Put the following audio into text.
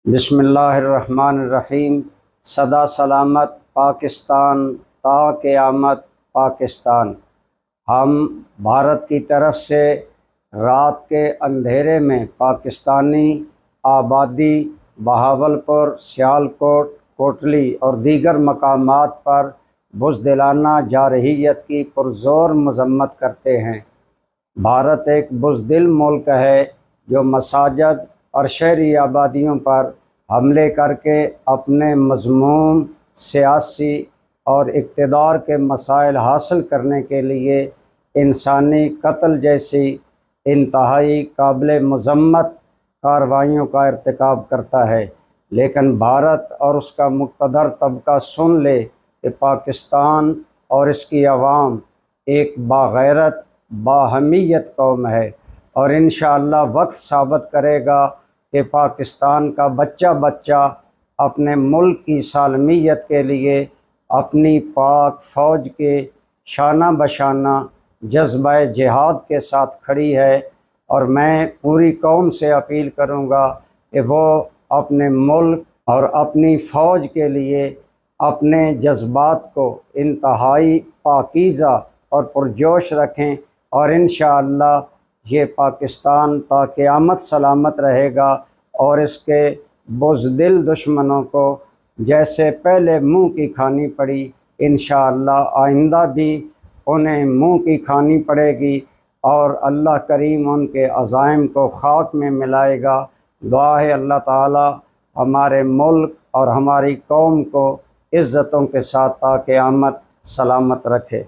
بسم اللہ الرحمن الرحیم۔ سدا سلامت پاکستان، تا قیامت پاکستان۔ ہم بھارت کی طرف سے رات کے اندھیرے میں پاکستانی آبادی بہاولپور، سیالکوٹ، کوٹلی اور دیگر مقامات پر بزدلانہ جارحیت کی پرزور مذمت کرتے ہیں۔ بھارت ایک بزدل ملک ہے جو مساجد اور شہری آبادیوں پر حملے کر کے اپنے مذموم سیاسی اور اقتدار کے مسائل حاصل کرنے کے لیے انسانی قتل جیسی انتہائی قابل مذمت کارروائیوں کا ارتکاب کرتا ہے۔ لیکن بھارت اور اس کا مقتدر طبقہ سن لے کہ پاکستان اور اس کی عوام ایک باغیرت باہمیت قوم ہے، اور انشاءاللہ وقت ثابت کرے گا کہ پاکستان کا بچہ بچہ اپنے ملک کی سالمیت کے لیے اپنی پاک فوج کے شانہ بشانہ جذبہ جہاد کے ساتھ کھڑی ہے۔ اور میں پوری قوم سے اپیل کروں گا کہ وہ اپنے ملک اور اپنی فوج کے لیے اپنے جذبات کو انتہائی پاکیزہ اور پرجوش رکھیں، اور انشاءاللہ یہ پاکستان تا قیامت سلامت رہے گا، اور اس کے بزدل دشمنوں کو جیسے پہلے منہ کی کھانی پڑی انشاءاللہ آئندہ بھی انہیں منہ کی کھانی پڑے گی، اور اللہ کریم ان کے عزائم کو خاک میں ملائے گا۔ دعا ہے اللہ تعالی ہمارے ملک اور ہماری قوم کو عزتوں کے ساتھ تا قیامت سلامت رکھے۔